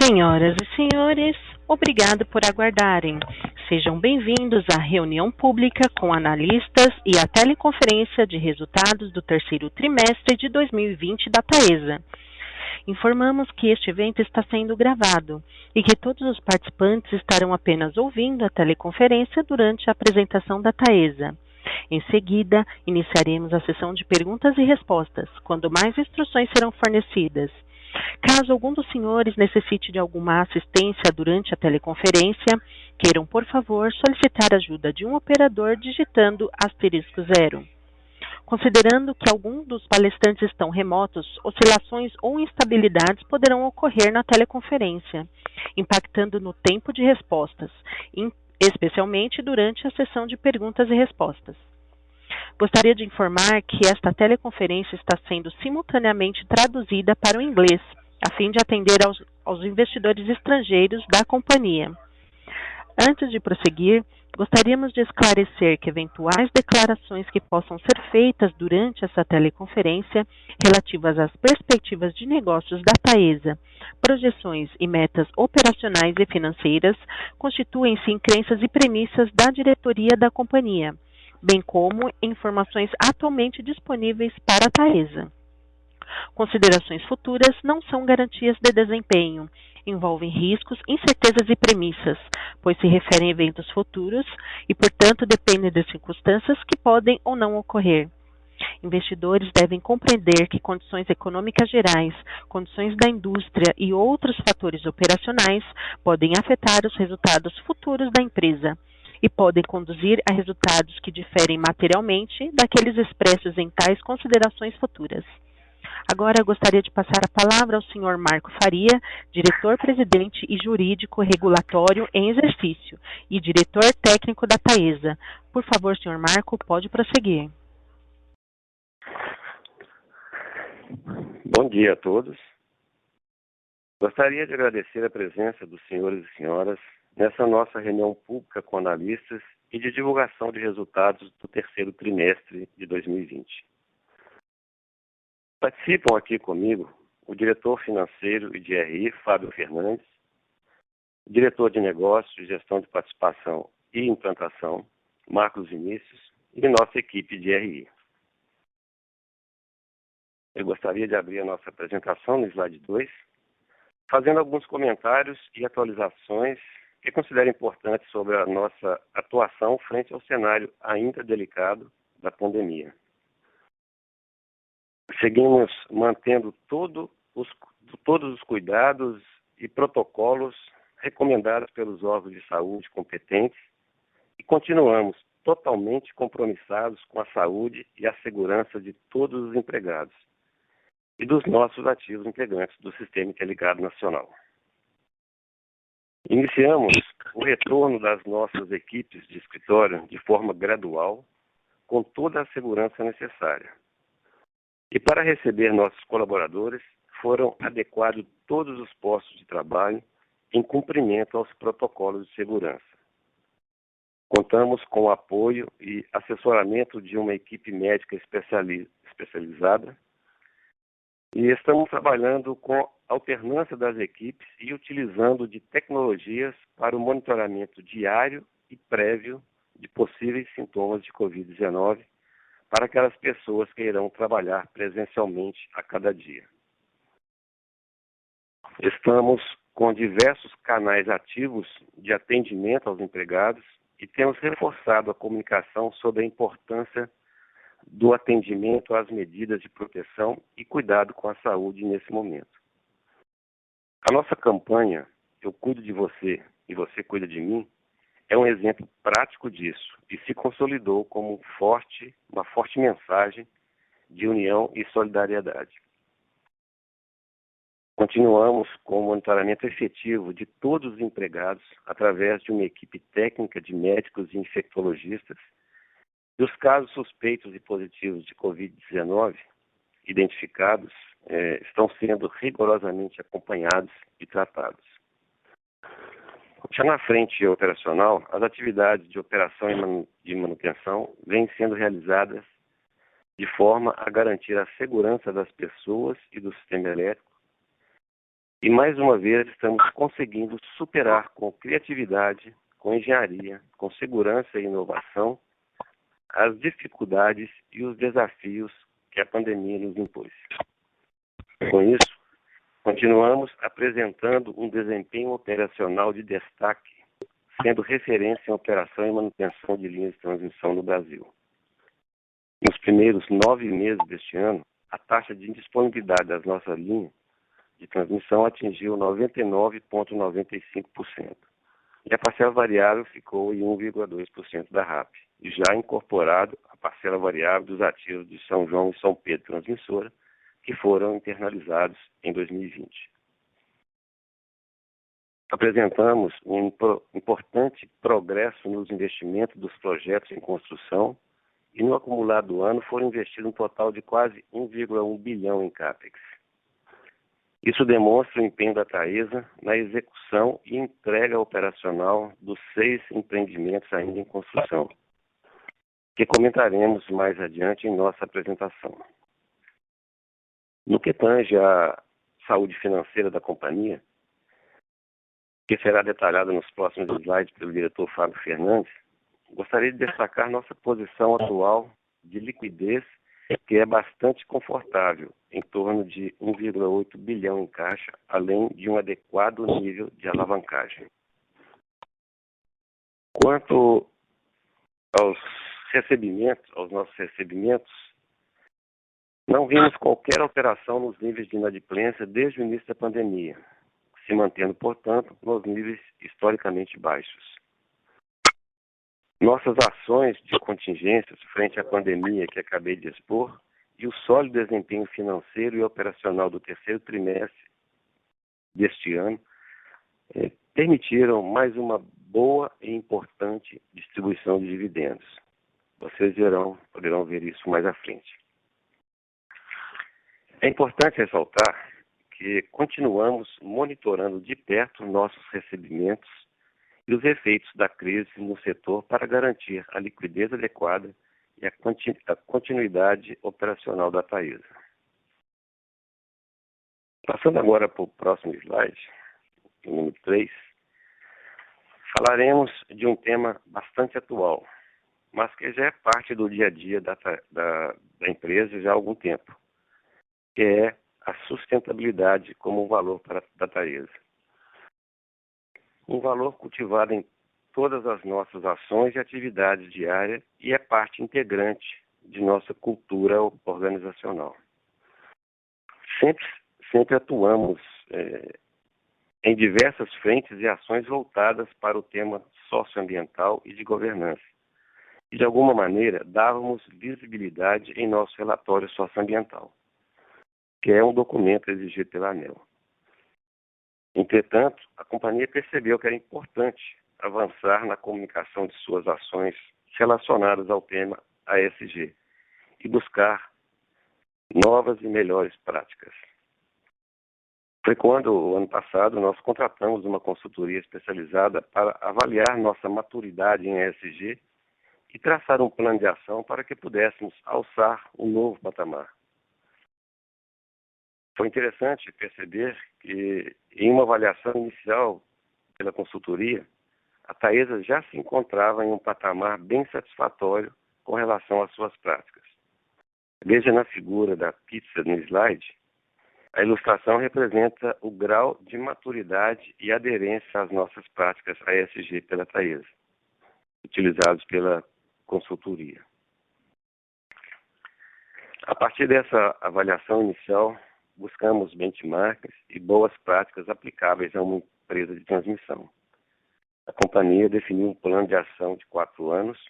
Senhoras e senhores, obrigado por aguardarem. Sejam bem-vindos à reunião pública com analistas e à teleconferência de resultados do terceiro trimestre de 2020 da Taesa. Informamos que este evento está sendo gravado e que todos os participantes estarão apenas ouvindo a teleconferência durante a apresentação da Taesa. Em seguida, iniciaremos a sessão de perguntas e respostas, quando mais instruções serão fornecidas. Caso algum dos senhores necessite de alguma assistência durante a teleconferência, queiram, por favor, solicitar ajuda de um operador digitando *0. Considerando que alguns dos palestrantes estão remotos, oscilações ou instabilidades poderão ocorrer na teleconferência, impactando no tempo de respostas, especialmente durante a sessão de perguntas e respostas. Gostaria de informar que esta teleconferência está sendo simultaneamente traduzida para o inglês, a fim de atender aos investidores estrangeiros da companhia. Antes de prosseguir, gostaríamos de esclarecer que eventuais declarações que possam ser feitas durante essa teleconferência relativas às perspectivas de negócios da Taesa, projeções e metas operacionais e financeiras constituem-se em crenças e premissas da diretoria da companhia, bem como informações atualmente disponíveis para a Taesa. Considerações futuras não são garantias de desempenho, envolvem riscos, incertezas e premissas, pois se referem a eventos futuros e, portanto, dependem de circunstâncias que podem ou não ocorrer. Investidores devem compreender que condições econômicas gerais, condições da indústria e outros fatores operacionais podem afetar os resultados futuros da empresa e podem conduzir a resultados que diferem materialmente daqueles expressos em tais considerações futuras. Agora gostaria de passar a palavra ao Sr. Marco Faria, diretor-presidente e jurídico regulatório em exercício e diretor técnico da Taesa. Por favor, Sr. Marco, pode prosseguir. Bom dia a todos. Gostaria de agradecer a presença dos senhores e senhoras nessa nossa reunião pública com analistas e de divulgação de resultados do terceiro trimestre de 2020. Participam aqui comigo o diretor financeiro e de RI, Fábio Fernandes, o diretor de negócios, gestão de participação e implantação, Marcos Vinícius, e nossa equipe de RI. Eu gostaria de abrir a nossa apresentação no slide 2, fazendo alguns comentários e atualizações que considero importantes sobre a nossa atuação frente ao cenário ainda delicado da pandemia. Seguimos mantendo todos os cuidados e protocolos recomendados pelos órgãos de saúde competentes e continuamos totalmente compromissados com a saúde e a segurança de todos os empregados e dos nossos ativos integrantes do Sistema Interligado Nacional. Iniciamos o retorno das nossas equipes de escritório de forma gradual, com toda a segurança necessária. E para receber nossos colaboradores, foram adequados todos os postos de trabalho em cumprimento aos protocolos de segurança. Contamos com o apoio e assessoramento de uma equipe médica especializada e estamos trabalhando com alternância das equipes e utilizando de tecnologias para o monitoramento diário e prévio de possíveis sintomas de Covid-19 para aquelas pessoas que irão trabalhar presencialmente a cada dia. Estamos com diversos canais ativos de atendimento aos empregados e temos reforçado a comunicação sobre a importância do atendimento às medidas de proteção e cuidado com a saúde nesse momento. A nossa campanha, Eu Cuido de Você e Você Cuida de Mim, é um exemplo prático disso e se consolidou como uma forte mensagem de união e solidariedade. Continuamos com o monitoramento efetivo de todos os empregados através de uma equipe técnica de médicos e infectologistas e os casos suspeitos e positivos de Covid-19 identificados estão sendo rigorosamente acompanhados e tratados. Já na frente operacional, as atividades de operação e manutenção vêm sendo realizadas de forma a garantir a segurança das pessoas e do sistema elétrico E mais uma vez estamos conseguindo superar com criatividade, com engenharia, com segurança e inovação as dificuldades e os desafios que a pandemia nos impôs. Com isso, continuamos apresentando um desempenho operacional de destaque, sendo referência em operação e manutenção de linhas de transmissão no Brasil. Nos primeiros 9 meses deste ano, a taxa de indisponibilidade das nossas linhas de transmissão atingiu 99,95%. E a parcela variável ficou em 1,2% da RAP, já incorporado a parcela variável dos ativos de São João e São Pedro Transmissora, que foram internalizados em 2020. Apresentamos um importante progresso nos investimentos dos projetos em construção e no acumulado do ano foram investidos um total de quase 1,1 bilhão em CAPEX. Isso demonstra o empenho da Taesa na execução e entrega operacional dos 6 empreendimentos ainda em construção, que comentaremos mais adiante em nossa apresentação. No que tange à saúde financeira da companhia, que será detalhada nos próximos slides pelo diretor Fábio Fernandes, gostaria de destacar nossa posição atual de liquidez, que é bastante confortável, em torno de 1,8 bilhão em caixa, além de um adequado nível de alavancagem. Quanto aos nossos recebimentos, não vimos qualquer alteração nos níveis de inadimplência desde o início da pandemia, se mantendo, portanto, nos níveis historicamente baixos. Nossas ações de contingências frente à pandemia que acabei de expor e o sólido desempenho financeiro e operacional do terceiro trimestre deste ano permitiram mais uma boa e importante distribuição de dividendos. Vocês poderão ver isso mais à frente. É importante ressaltar que continuamos monitorando de perto nossos recebimentos e os efeitos da crise no setor para garantir a liquidez adequada e a continuidade operacional da Taesa. Passando agora para o próximo slide, o número 3, falaremos de um tema bastante atual, mas que já é parte do dia a dia da empresa já há algum tempo, que é a sustentabilidade como um valor da Taesa. Um valor cultivado em todas as nossas ações e atividades diárias e é parte integrante de nossa cultura organizacional. Sempre atuamos em diversas frentes e ações voltadas para o tema socioambiental e de governança. E, de alguma maneira, dávamos visibilidade em nosso relatório socioambiental, que é um documento exigido pela ANEEL. Entretanto, a companhia percebeu que era importante avançar na comunicação de suas ações relacionadas ao tema ASG e buscar novas e melhores práticas. Foi quando, o ano passado, nós contratamos uma consultoria especializada para avaliar nossa maturidade em ASG e traçar um plano de ação para que pudéssemos alçar um novo patamar. Foi interessante perceber que, em uma avaliação inicial pela consultoria, a Taesa já se encontrava em um patamar bem satisfatório com relação às suas práticas. Veja na figura da pizza no slide, a ilustração representa o grau de maturidade e aderência às nossas práticas ASG pela Taesa, utilizados pela consultoria. A partir dessa avaliação inicial, buscamos benchmarks e boas práticas aplicáveis a uma empresa de transmissão. A companhia definiu um plano de ação de 4 anos,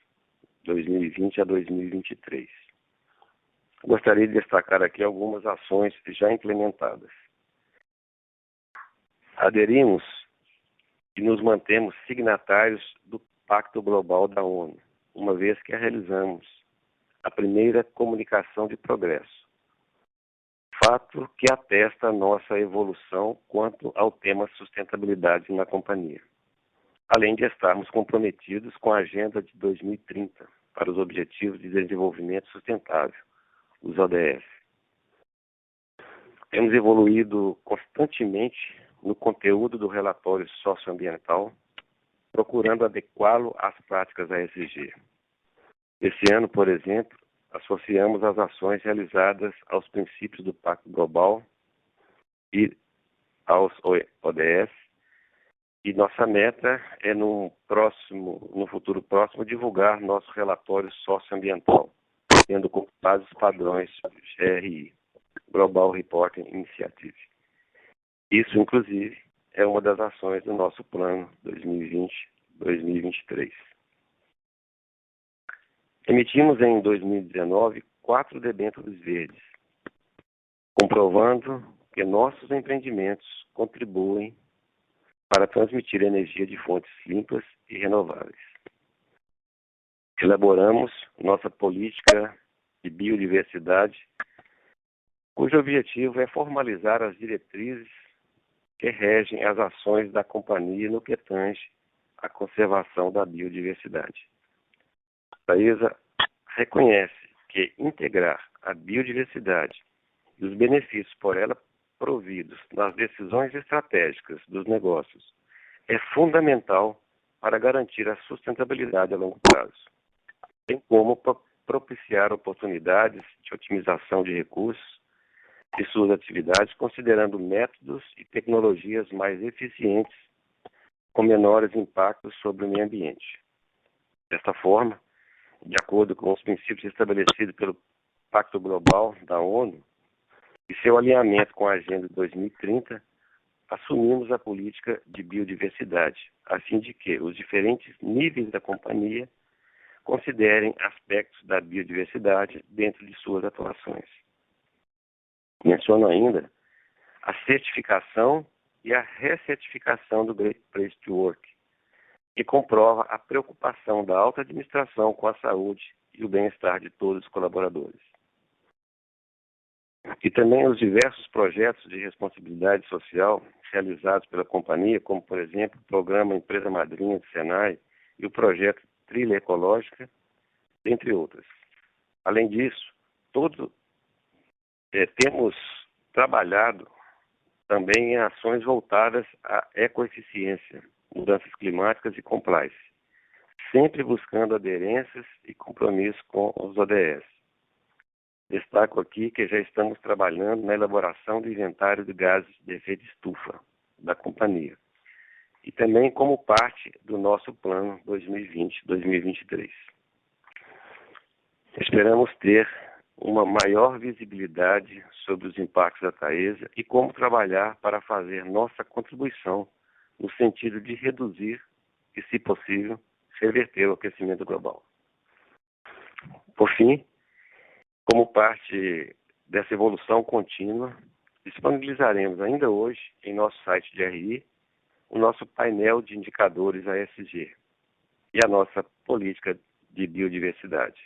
2020 a 2023. Gostaria de destacar aqui algumas ações já implementadas. Aderimos e nos mantemos signatários do Pacto Global da ONU, uma vez que realizamos a primeira comunicação de progresso. Fato que atesta a nossa evolução quanto ao tema sustentabilidade na companhia, além de estarmos comprometidos com a Agenda de 2030 para os Objetivos de Desenvolvimento Sustentável, os ODS. Temos evoluído constantemente no conteúdo do relatório socioambiental, procurando adequá-lo às práticas ESG. Esse ano, por exemplo, associamos as ações realizadas aos princípios do Pacto Global e aos ODS, e nossa meta é no futuro próximo, divulgar nosso relatório socioambiental, tendo como base os padrões GRI, Global Reporting Initiative. Isso, inclusive, é uma das ações do nosso plano 2020-2023. Emitimos em 2019 4 debêntures verdes, comprovando que nossos empreendimentos contribuem para transmitir energia de fontes limpas e renováveis. Elaboramos nossa política de biodiversidade, cujo objetivo é formalizar as diretrizes que regem as ações da companhia no que tange à conservação da biodiversidade. A Taesa reconhece que integrar a biodiversidade e os benefícios por ela providos nas decisões estratégicas dos negócios é fundamental para garantir a sustentabilidade a longo prazo, bem como propiciar oportunidades de otimização de recursos de suas atividades, considerando métodos e tecnologias mais eficientes com menores impactos sobre o meio ambiente. Desta forma, de acordo com os princípios estabelecidos pelo Pacto Global da ONU e seu alinhamento com a Agenda 2030, assumimos a política de biodiversidade, a fim de que os diferentes níveis da companhia considerem aspectos da biodiversidade dentro de suas atuações. Menciono ainda a certificação e a recertificação do Great Place to Work, que comprova a preocupação da alta administração com a saúde e o bem-estar de todos os colaboradores. E também os diversos projetos de responsabilidade social realizados pela companhia, como, por exemplo, o programa Empresa Madrinha do Senai e o projeto Trilha Ecológica, entre outras. Além disso, temos trabalhado também em ações voltadas à ecoeficiência, mudanças climáticas e compliance, sempre buscando aderências e compromisso com os ODS. Destaco aqui que já estamos trabalhando na elaboração do inventário de gases de efeito estufa da companhia, e também como parte do nosso plano 2020-2023. Esperamos ter uma maior visibilidade sobre os impactos da Taesa e como trabalhar para fazer nossa contribuição no sentido de reduzir e, se possível, reverter o aquecimento global. Por fim, como parte dessa evolução contínua, disponibilizaremos ainda hoje, em nosso site de RI, o nosso painel de indicadores ESG e a nossa política de biodiversidade.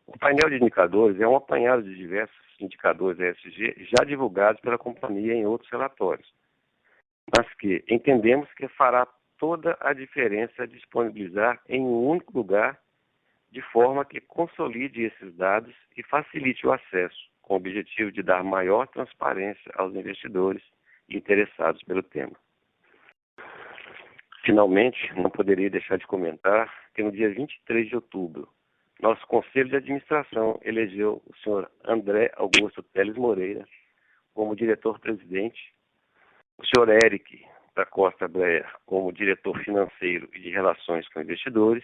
O painel de indicadores é um apanhado de diversos indicadores ESG já divulgados pela companhia em outros relatórios, mas que entendemos que fará toda a diferença disponibilizar em um único lugar, de forma que consolide esses dados e facilite o acesso, com o objetivo de dar maior transparência aos investidores interessados pelo tema. Finalmente, não poderia deixar de comentar que no dia 23 de outubro, nosso Conselho de Administração elegeu o senhor André Augusto Teles Moreira como diretor-presidente, o senhor Eric da Costa Breyer como diretor financeiro e de relações com investidores,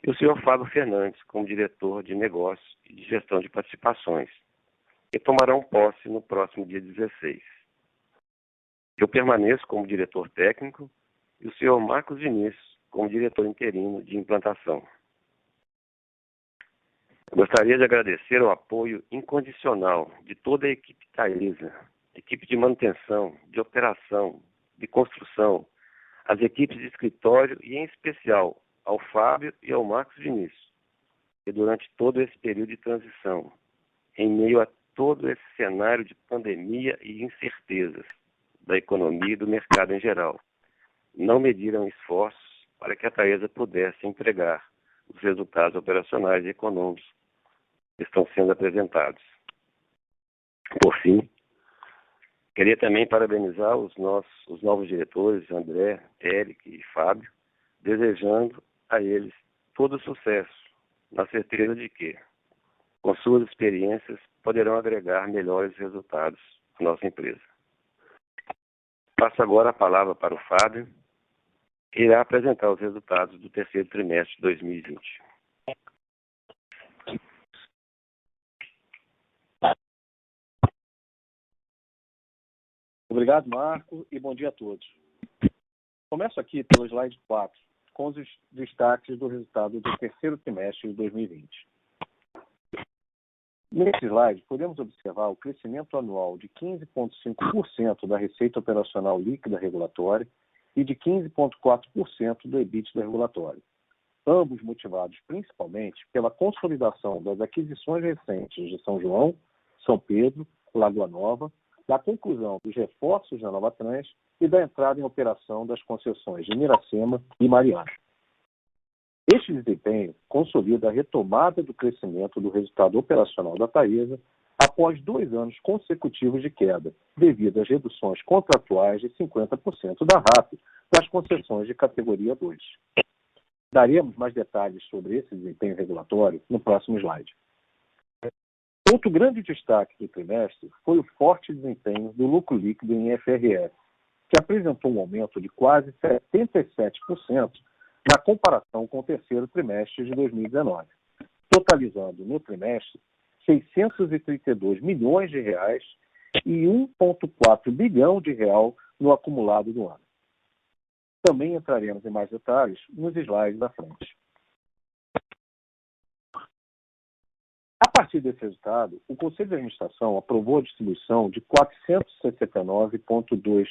e o senhor Fábio Fernandes como diretor de negócios e de gestão de participações, que tomarão posse no próximo dia 16. Eu permaneço como diretor técnico e o senhor Marcos Vinícius como diretor interino de implantação. Gostaria de agradecer o apoio incondicional de toda a equipe Taesa, equipe de manutenção, de operação, de construção, as equipes de escritório e, em especial, ao Fábio e ao Marcos Vinícius, que durante todo esse período de transição, em meio a todo esse cenário de pandemia e incertezas da economia e do mercado em geral, não mediram esforços para que a Taesa pudesse entregar os resultados operacionais e econômicos que estão sendo apresentados. Por fim, queria também parabenizar os novos diretores, André, Eric e Fábio, desejando a eles todo sucesso, na certeza de que, com suas experiências, poderão agregar melhores resultados à nossa empresa. Passo agora a palavra para o Fábio, que irá apresentar os resultados do terceiro trimestre de 2020. Obrigado, Marco, e bom dia a todos. Começo aqui pelo slide 4, com os destaques do resultado do terceiro trimestre de 2020. Nesse slide, podemos observar o crescimento anual de 15,5% da receita operacional líquida regulatória e de 15,4% do EBITDA regulatório, ambos motivados principalmente pela consolidação das aquisições recentes de São João, São Pedro, Lagoa Nova, da conclusão dos reforços na Nova Trans e da entrada em operação das concessões de Miracema e Mariana. Este desempenho consolida a retomada do crescimento do resultado operacional da Taesa após 2 anos consecutivos de queda, devido às reduções contratuais de 50% da RAP das concessões de categoria 2. Daremos mais detalhes sobre esse desempenho regulatório no próximo slide. Outro grande destaque do trimestre foi o forte desempenho do lucro líquido em IFRS, que apresentou um aumento de quase 77% na comparação com o terceiro trimestre de 2019, totalizando no trimestre R$ 632 milhões e 1,4 bilhão de real no acumulado do ano. Também entraremos em mais detalhes nos slides da frente. A partir desse resultado, o Conselho de Administração aprovou a distribuição de 469,2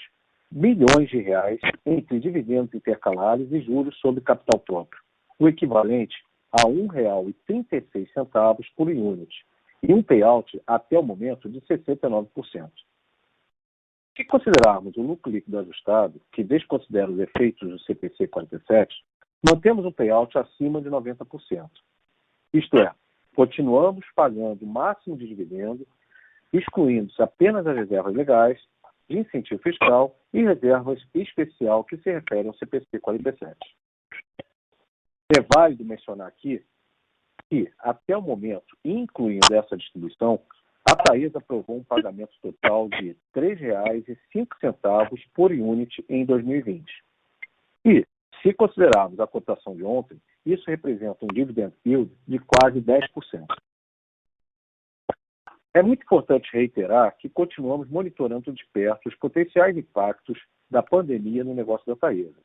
milhões de reais entre dividendos intercalares e juros sobre capital próprio, o equivalente a R$ 1,36 por unit, e um payout até o momento de 69%. Se considerarmos o lucro líquido ajustado, que desconsidera os efeitos do CPC 47, mantemos um payout acima de 90%. Isto é, continuamos pagando o máximo de dividendo, excluindo-se apenas as reservas legais, de incentivo fiscal e reservas especial que se referem ao CPC 47. É válido mencionar aqui que, até o momento, incluindo essa distribuição, a Taesa aprovou um pagamento total de R$ 3,05 por unit em 2020. E, se considerarmos a cotação de ontem, isso representa um dividend yield de quase 10%. É muito importante reiterar que continuamos monitorando de perto os potenciais impactos da pandemia no negócio da Taesa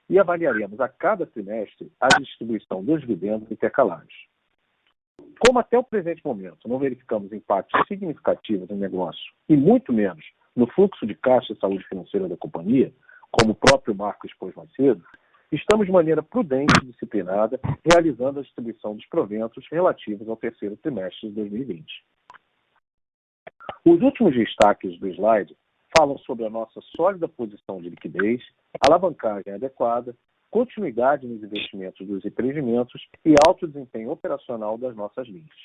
e avaliaremos a cada trimestre a distribuição dos dividendos intercalares. Como até o presente momento não verificamos impactos significativos no negócio e muito menos no fluxo de caixa e saúde financeira da companhia, como o próprio Marco expôs mais cedo, estamos de maneira prudente e disciplinada realizando a distribuição dos proventos relativos ao terceiro trimestre de 2020. Os últimos destaques do slide falam sobre a nossa sólida posição de liquidez, alavancagem adequada, continuidade nos investimentos dos empreendimentos e alto desempenho operacional das nossas linhas.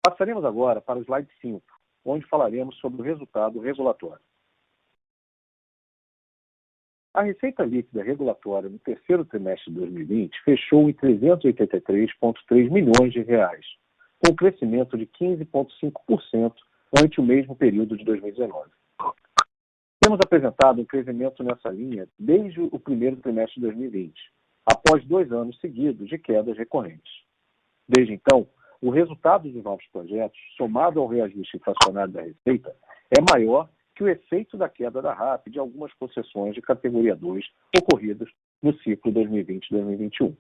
Passaremos agora para o slide 5, onde falaremos sobre o resultado regulatório. A receita líquida regulatória no terceiro trimestre de 2020 fechou em 383,3 milhões de reais, com crescimento de 15,5% ante o mesmo período de 2019. Temos apresentado um crescimento nessa linha desde o primeiro trimestre de 2020, após 2 anos seguidos de quedas recorrentes. Desde então, o resultado dos novos projetos, somado ao reajuste inflacionário da receita, é maior que o efeito da queda da RAP de algumas concessões de categoria 2 ocorridas no ciclo 2020-2021.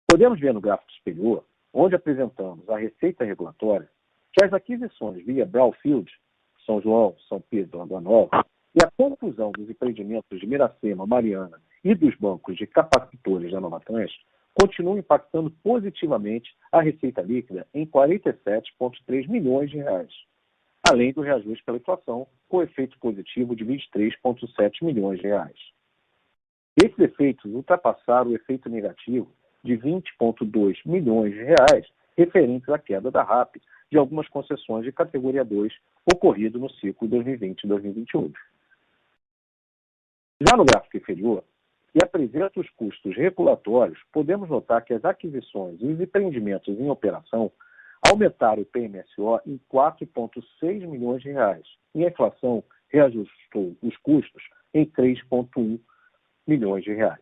Podemos ver no gráfico superior, onde apresentamos a receita regulatória, que as aquisições via Brownfield, São João, São Pedro, Lagoa Nova, e a conclusão dos empreendimentos de Miracema, Mariana e dos bancos de capacitores da Nova Trans continuam impactando positivamente a receita líquida em 47,3 milhões de reais, além do reajuste pela inflação, com efeito positivo de 23,7 milhões de reais. Esses efeitos ultrapassaram o efeito negativo de 20,2 milhões de reais referentes à queda da RAP de algumas concessões de categoria 2 ocorrido no ciclo 2020 e 2021. Já no gráfico inferior, que apresenta os custos regulatórios, podemos notar que as aquisições e os empreendimentos em operação aumentaram o PMSO em 4,6 milhões de reais e a inflação reajustou os custos em 3,1 milhões de reais.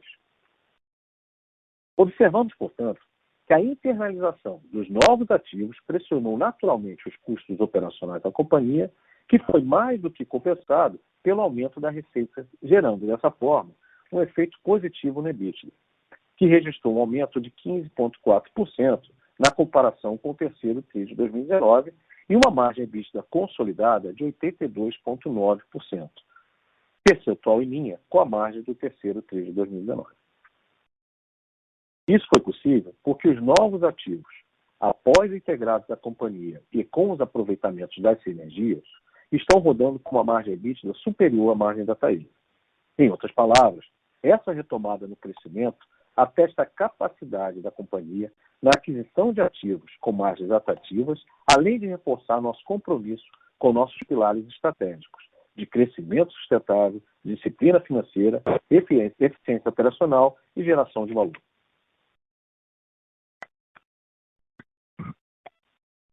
Observamos, portanto, que a internalização dos novos ativos pressionou naturalmente os custos operacionais da companhia, que foi mais do que compensado pelo aumento da receita, gerando, dessa forma, um efeito positivo no EBITDA, que registrou um aumento de 15,4% na comparação com o terceiro TRI de 2019 e uma margem EBITDA consolidada de 82,9%, percentual em linha com a margem do terceiro TRI de 2019. Isso foi possível porque os novos ativos, após integrados à companhia e com os aproveitamentos das sinergias, estão rodando com uma margem EBITDA superior à margem da Taesa. Em outras palavras, essa retomada no crescimento atesta a capacidade da companhia na aquisição de ativos com margens atrativas, além de reforçar nosso compromisso com nossos pilares estratégicos de crescimento sustentável, disciplina financeira, eficiência operacional e geração de valor.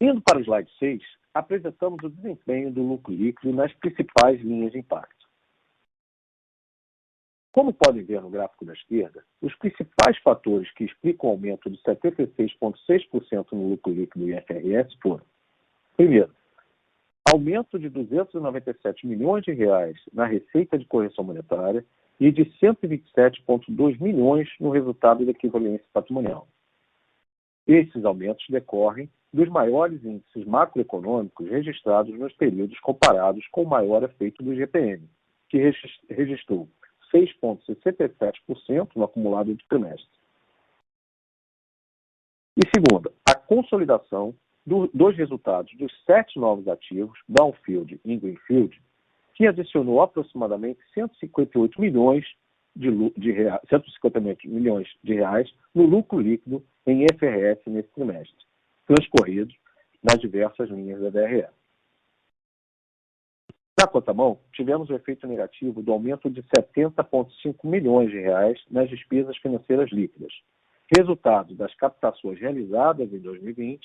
Indo para o slide 6, apresentamos o desempenho do lucro líquido nas principais linhas de impacto. Como podem ver no gráfico da esquerda, os principais fatores que explicam o aumento de 76,6% no lucro líquido IFRS foram: primeiro, aumento de 297 milhões de reais na receita de correção monetária e de 127,2 milhões no resultado da equivalência patrimonial. Esses aumentos decorrem dos maiores índices macroeconômicos registrados nos períodos comparados com o maior efeito do IGPM, que registrou 6,67% no acumulado de trimestre. E segundo, a consolidação dos resultados dos 7 novos ativos, Brownfield e Greenfield, que adicionou aproximadamente 158 milhões de reais no lucro líquido em IFRS nesse trimestre, transcorridos nas diversas linhas da DRE. Na contramão, tivemos o efeito negativo do aumento de 70,5 milhões de reais nas despesas financeiras líquidas, resultado das captações realizadas em 2020,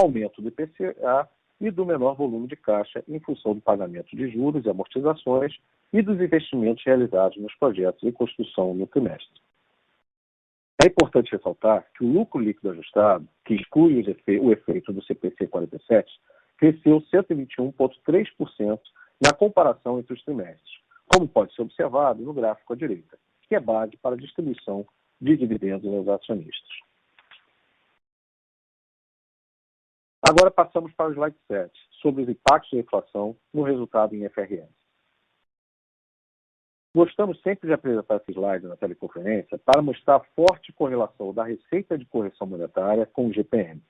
aumento do IPCA e do menor volume de caixa em função do pagamento de juros e amortizações e dos investimentos realizados nos projetos em construção no trimestre. É importante ressaltar que o lucro líquido ajustado, que exclui o efeito do CPC 47, cresceu 121,3% na comparação entre os trimestres, como pode ser observado no gráfico à direita, que é base para a distribuição de dividendos aos acionistas. Agora passamos para o slide 7, sobre os impactos da inflação no resultado em IFRS. Gostamos sempre de apresentar esse slide na teleconferência para mostrar a forte correlação da receita de correção monetária com o GPM,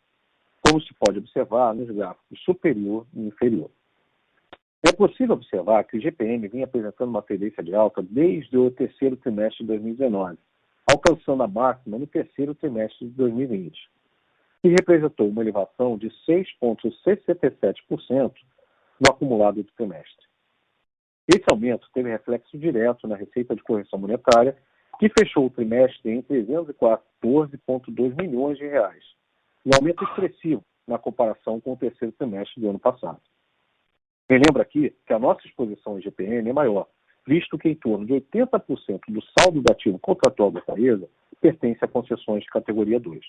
como se pode observar nos gráficos superior e inferior. É possível observar que o GPM vinha apresentando uma tendência de alta desde o terceiro trimestre de 2019, alcançando a máxima no terceiro trimestre de 2020, que representou uma elevação de 6,67% no acumulado do trimestre. Esse aumento teve reflexo direto na receita de correção monetária, que fechou o trimestre em 314,2 milhões de reais, um aumento expressivo na comparação com o terceiro trimestre do ano passado. Relembro aqui que a nossa exposição em GPM é maior, visto que em torno de 80% do saldo do ativo contratual da Taesa pertence a concessões de categoria 2.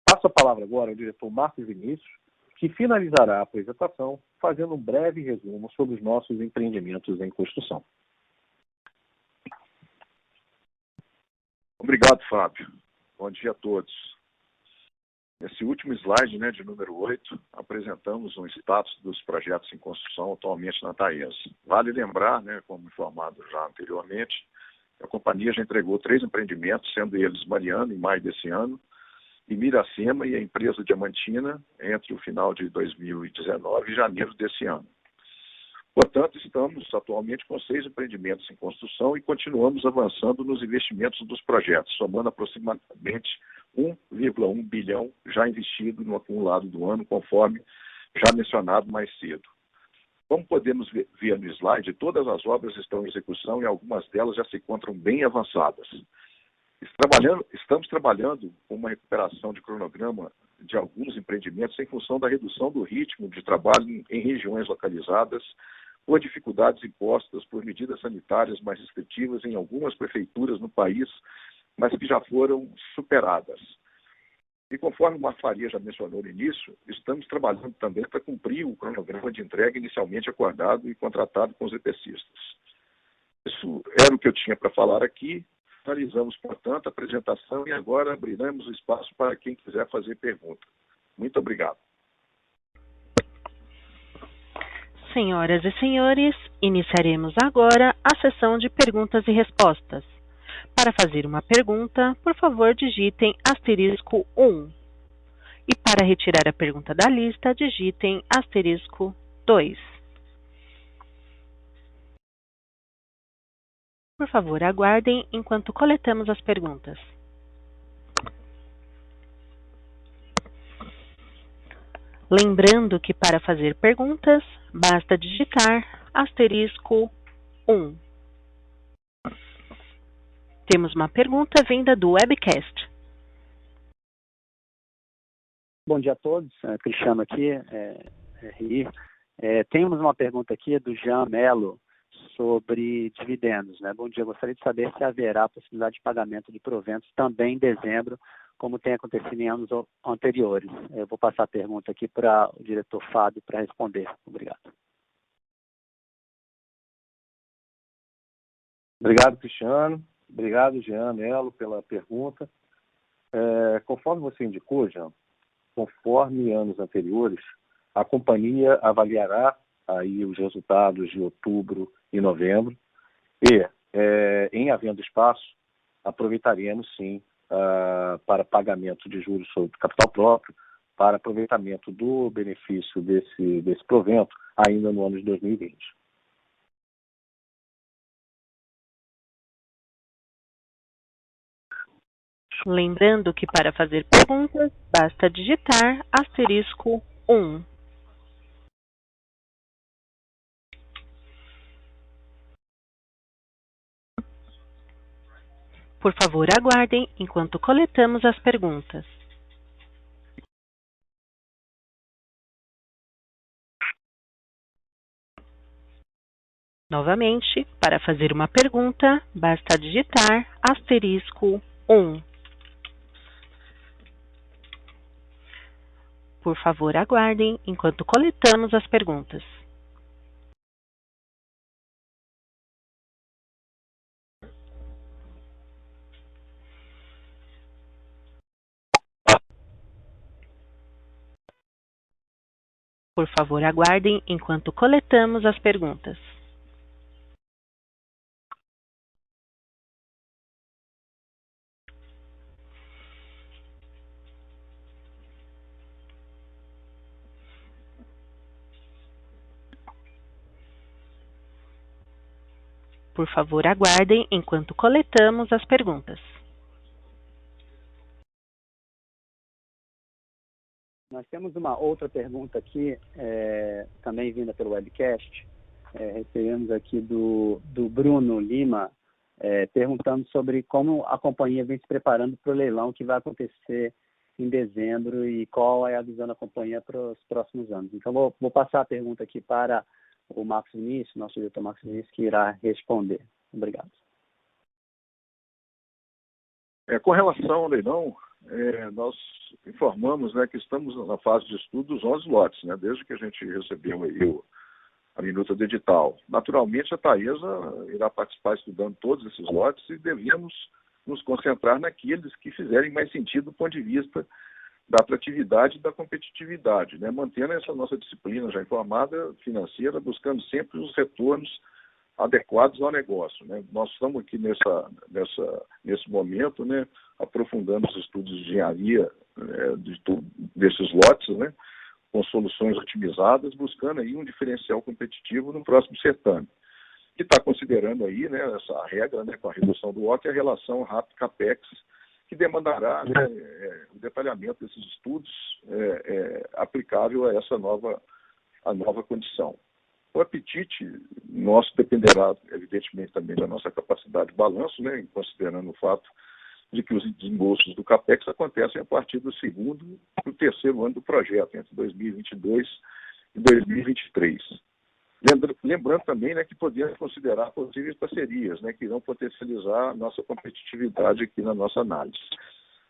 Passo a palavra agora ao diretor Marcos Vinícius, que finalizará a apresentação fazendo um breve resumo sobre os nossos empreendimentos em construção. Obrigado, Fábio. Bom dia a todos. Nesse último slide, de número 8, apresentamos um status dos projetos em construção atualmente na Taesa. Vale lembrar, como informado já anteriormente, que a companhia já entregou 3 empreendimentos, sendo eles Mariana, em maio desse ano, e Miracema e a empresa Diamantina entre o final de 2019 e janeiro desse ano. Portanto, estamos atualmente com 6 empreendimentos em construção e continuamos avançando nos investimentos dos projetos, somando aproximadamente 1,1 bilhão já investido no acumulado do ano, conforme já mencionado mais cedo. Como podemos ver no slide, todas as obras estão em execução e algumas delas já se encontram bem avançadas. Estamos trabalhando com uma recuperação de cronograma de alguns empreendimentos em função da redução do ritmo de trabalho em regiões localizadas por dificuldades impostas por medidas sanitárias mais restritivas em algumas prefeituras no país, mas que já foram superadas. E conforme o Marco Faria já mencionou no início, estamos trabalhando também para cumprir o cronograma de entrega inicialmente acordado e contratado com os EPCistas. Isso era o que eu tinha para falar aqui. Finalizamos, portanto, a apresentação e agora abriremos o espaço para quem quiser fazer pergunta. Muito obrigado. Senhoras e senhores, iniciaremos agora a sessão de perguntas e respostas. Para fazer uma pergunta, por favor, digitem *1. E para retirar a pergunta da lista, digitem *2. Por favor, aguardem enquanto coletamos as perguntas. Lembrando que para fazer perguntas, basta digitar *1. Temos uma pergunta vinda do webcast. Bom dia a todos, Cristiano aqui, RI. Temos uma pergunta aqui do Jean Melo sobre dividendos, né? Bom dia, gostaria de saber se haverá possibilidade de pagamento de proventos também em dezembro, como tem acontecido em anos anteriores. Eu vou passar a pergunta aqui para o diretor Fábio para responder. Obrigado. Obrigado, Cristiano. Obrigado, Jean Melo, pela pergunta. Conforme você indicou, Jean, conforme anos anteriores, a companhia avaliará aí os resultados de outubro e novembro e, em havendo espaço, aproveitaremos sim para pagamento de juros sobre capital próprio, para aproveitamento do benefício desse provento ainda no ano de 2020. Lembrando que para fazer perguntas, basta digitar *1. Por favor, aguardem enquanto coletamos as perguntas. Novamente, para fazer uma pergunta, basta digitar *1. Por favor, aguardem enquanto coletamos as perguntas. Por favor, aguardem enquanto coletamos as perguntas. Por favor, aguardem enquanto coletamos as perguntas. Nós temos uma outra pergunta aqui, também vinda pelo webcast. Recebemos aqui do Bruno Lima, perguntando sobre como a companhia vem se preparando para o leilão que vai acontecer em dezembro e qual é a visão da companhia para os próximos anos. Então, vou passar a pergunta aqui para o Marcos Vinícius, nosso diretor Marcos Vinícius, que irá responder. Obrigado. Com relação ao leilão, nós informamos, né, que estamos na fase de estudo dos 11 lotes, né, desde que a gente recebeu aí a minuta do edital. Naturalmente, a Taesa irá participar estudando todos esses lotes e devemos nos concentrar naqueles que fizerem mais sentido do ponto de vista da atratividade e da competitividade, né, mantendo essa nossa disciplina já informada financeira, buscando sempre os retornos adequados ao negócio, né? Nós estamos aqui nesse momento, né, aprofundando os estudos de engenharia desses lotes, né, com soluções otimizadas, buscando aí um diferencial competitivo no próximo certame. Que está considerando aí, né, essa regra, né, com a redução do OC, a relação RAP-CAPEX, que demandará, né, o detalhamento desses estudos aplicável a essa nova condição. O apetite nosso dependerá, evidentemente, também da nossa capacidade de balanço, né, considerando o fato de que os desembolsos do CAPEX acontecem a partir do segundo e do terceiro ano do projeto, entre 2022 e 2023. Lembrando também, né, que podemos considerar possíveis parcerias, né, que irão potencializar a nossa competitividade aqui na nossa análise.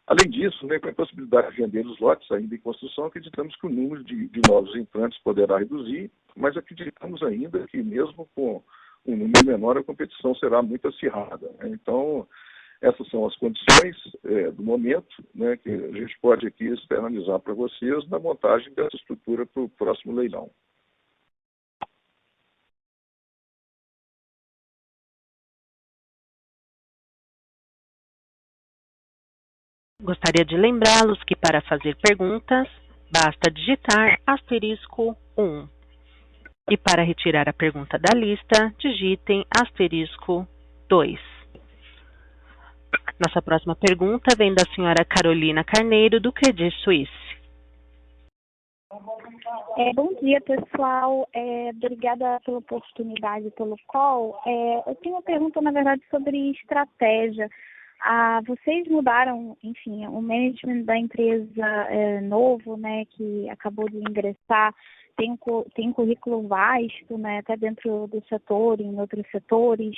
Além disso, né, com a possibilidade de vender os lotes ainda em construção, acreditamos que o número de novos entrantes poderá reduzir, mas acreditamos ainda que mesmo com um número menor a competição será muito acirrada, né? Então, essas são as condições do momento, né, que a gente pode aqui externalizar para vocês na montagem dessa estrutura para o próximo leilão. Gostaria de lembrá-los que para fazer perguntas, basta digitar *1. E para retirar a pergunta da lista, digitem *2. Nossa próxima pergunta vem da senhora Carolina Carneiro, do Credit Suisse. Bom dia, pessoal. Obrigada pela oportunidade, pelo call. Eu tenho uma pergunta, na verdade, sobre estratégia. Vocês mudaram, enfim, o management da empresa novo, né, que acabou de ingressar, tem um currículo vasto, né, até dentro do setor, em outros setores,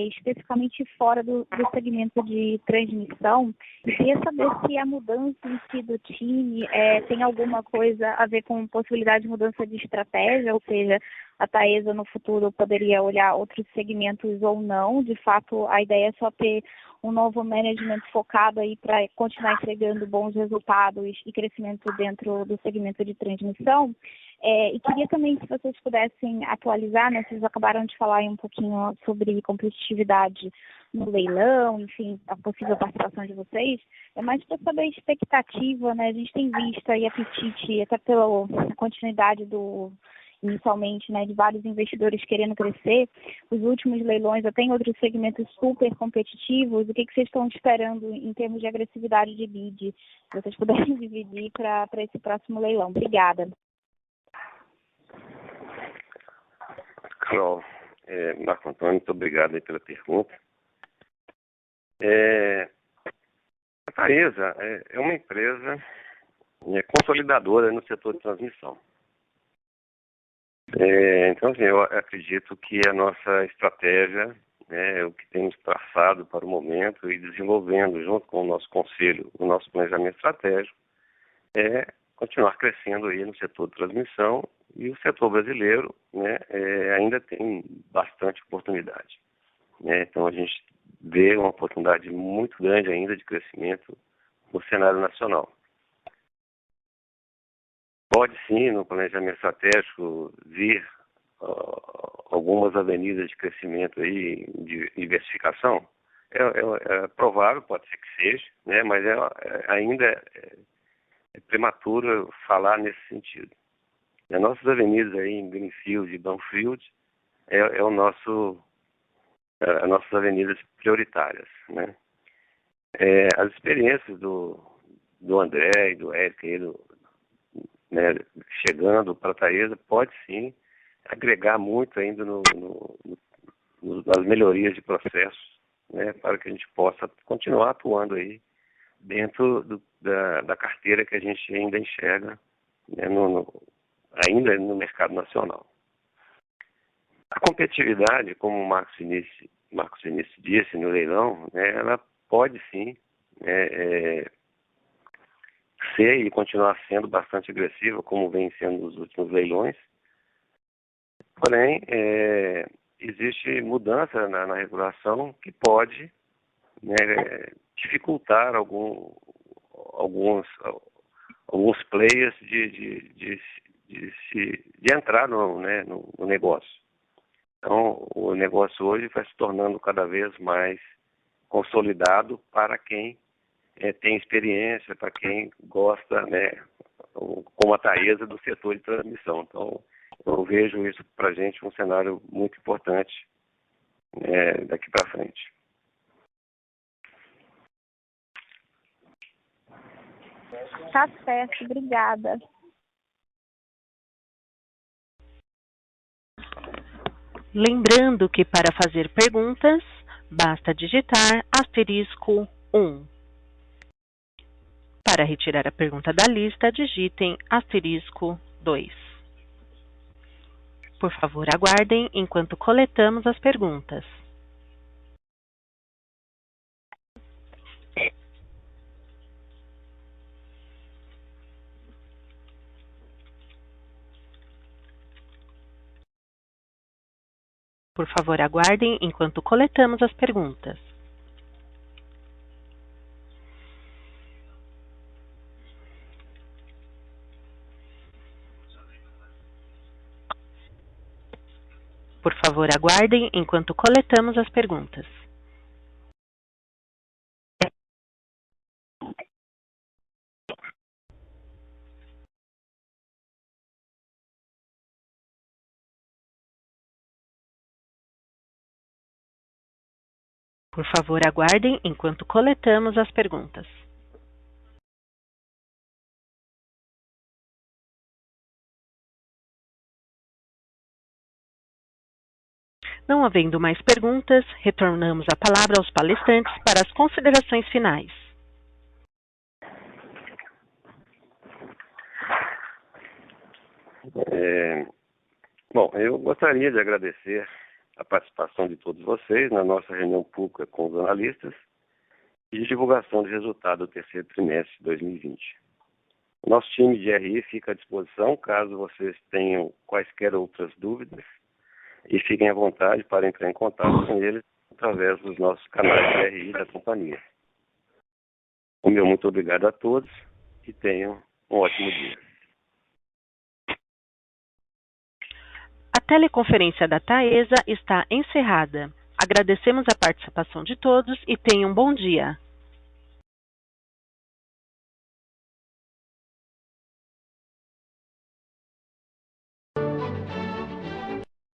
especificamente fora do segmento de transmissão. Eu queria saber se a mudança em si do time tem alguma coisa a ver com possibilidade de mudança de estratégia, ou seja, a Taesa no futuro poderia olhar outros segmentos ou não. De fato, a ideia é só ter um novo management focado aí para continuar entregando bons resultados e crescimento dentro do segmento de transmissão. E queria também, se vocês pudessem atualizar, né, vocês acabaram de falar aí um pouquinho sobre competitividade no leilão, enfim, a possível participação de vocês, mais para saber a expectativa, né, a gente tem visto aí apetite, até pela continuidade inicialmente, né, de vários investidores querendo crescer. Os últimos leilões já tem outros segmentos super competitivos. O que vocês estão esperando em termos de agressividade de bid? Se vocês puderem dividir para esse próximo leilão. Obrigada. Carol, Marco Antônio, muito obrigado aí pela pergunta. A Taesa é uma empresa consolidadora no setor de transmissão. Então, assim, eu acredito que a nossa estratégia, o que temos traçado para o momento e desenvolvendo junto com o nosso conselho, o nosso planejamento estratégico, é continuar crescendo aí no setor de transmissão, e o setor brasileiro, né, ainda tem bastante oportunidade, né? Então, a gente vê uma oportunidade muito grande ainda de crescimento no cenário nacional. Pode sim, no planejamento estratégico, vir algumas avenidas de crescimento aí, de diversificação. É provável, pode ser que seja, né, mas ainda é prematuro falar nesse sentido. As nossas avenidas aí em Greenfield e Brownfield as nossas avenidas prioritárias, né? As experiências do André e do Érico aí, né, chegando para a Taesa, pode sim agregar muito ainda nas melhorias de processos, né, para que a gente possa continuar atuando aí dentro da carteira que a gente ainda enxerga, né, ainda no mercado nacional. A competitividade, como o Marcos Vinícius disse no leilão, né, ela pode sim ser e continuar sendo bastante agressiva, como vem sendo nos últimos leilões. Porém, existe mudança na regulação que pode, né, dificultar alguns players de entrar no negócio. Então, o negócio hoje vai se tornando cada vez mais consolidado para quem tem experiência, para quem gosta, né, como a Taesa do setor de transmissão. Então, eu vejo isso para a gente um cenário muito importante daqui para frente. Tá certo, obrigada. Lembrando que para fazer perguntas, basta digitar *1. Para retirar a pergunta da lista, digitem *2. Por favor, aguardem enquanto coletamos as perguntas. Por favor, aguardem enquanto coletamos as perguntas. Por favor, aguardem enquanto coletamos as perguntas. Por favor, aguardem enquanto coletamos as perguntas. Não havendo mais perguntas, retornamos a palavra aos palestrantes para as considerações finais. Bom, eu gostaria de agradecer a participação de todos vocês na nossa reunião pública com os analistas e de divulgação de resultado do terceiro trimestre de 2020. O nosso time de RI fica à disposição caso vocês tenham quaisquer outras dúvidas e fiquem à vontade para entrar em contato com eles através dos nossos canais de RI da companhia. O meu muito obrigado a todos e tenham um ótimo dia. A teleconferência da Taesa está encerrada. Agradecemos a participação de todos e tenham um bom dia.